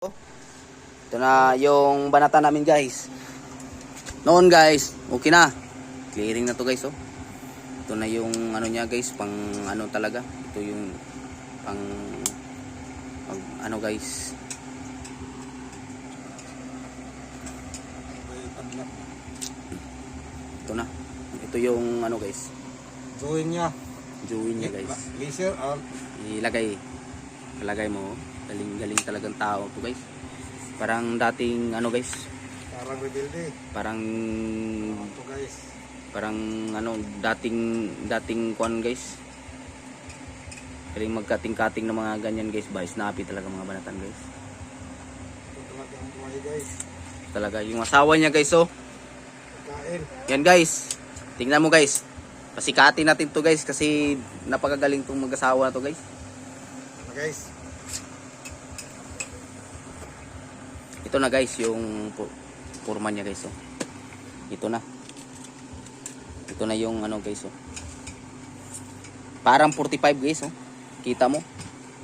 Ito na yung banata namin guys. Noon guys, okay na. Clearing na to guys oh. Ito na yung ano niya guys, pang ano talaga. Ito yung pang ano guys. Ito na. Ito yung ano guys. Join niya. Join niya guys. Laser out. Ilagay mo. Galing talagang tao to guys. Parang dating ano guys. Parang rebuilde. Parang Ito guys. parang ano dating kuan guys. Galing magkating-kating ng mga ganyan guys. Ba, snappy talaga mga banatan guys. Ito talaga ang buhay guys. Talaga yung asawa niya guys oh. Kain. Yan guys. Tingnan mo guys. Pasikatin natin to guys kasi napakagaling tong mag-asawa na to guys. Ito guys. Ito na guys yung forma niya guys oh. Ito na. Ito na yung ano guys oh. Parang 45 guys oh. Kita mo.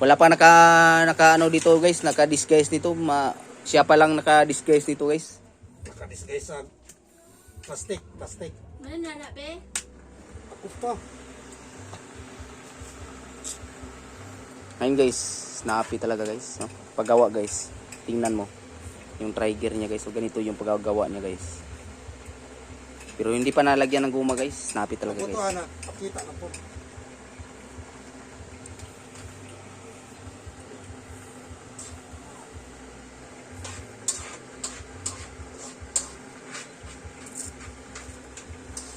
Wala pa naka ano dito guys, naka-disguise dito. Siya pa lang naka-disguise dito guys. Naka-disguise sa plastic. Mana nak be? Ako pa. Ayun guys, snappy talaga guys no? Paggawa guys. Tingnan mo yung trigger niya guys. So ganito yung paggagawa niya guys. Pero hindi pa nalagyan ng guma guys. Snappy talaga Ako to guys. anak. Pakita na po.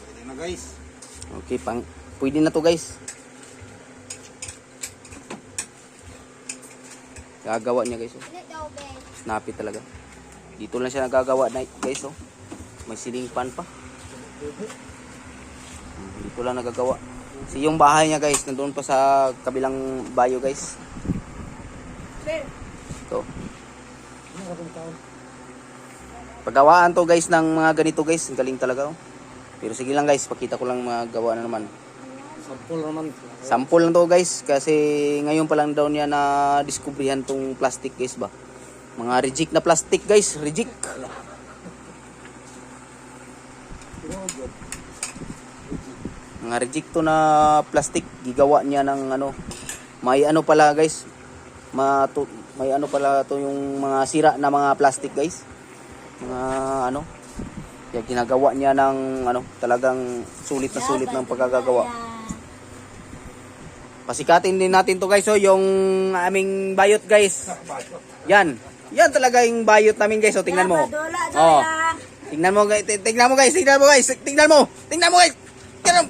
Pwede na guys. Okay, pwede na to guys. Gagawa niya guys oh. Ilit daw be. Snappy talaga. Dito lang siya nagagawa na guys oh. May ceiling fan pa. Dito lang nagagawa. Si yung bahay niya guys, nandoon pa sa kabilang bayo guys. Be. Ito. Paggawaan to guys ng mga ganito guys, ang galing talaga oh. Pero sige lang guys, pakita ko lang magawa na naman. Sample naman. Sample lang to guys kasi ngayon pa lang daw niya na diskubrihan tong plastic guys ba. Mga reject na plastic guys, reject. Mga reject to na plastic, gigawa niya ng ano. May ano pala guys. May ano pala to yung mga sira na mga plastic guys. Mga ano. Kaya ginagawa niya ng ano, talagang sulit na sulit ng pagkagagawa. Pasikatin din natin to guys oh, yung aming bayot guys. Yan. Yan talaga yung bayot namin guys. Oh, tingnan mo. Oh. Tingnan mo guys. Tingnan mo guys. Tingnan mo guys. Tingnan mo guys. Tingnan mo.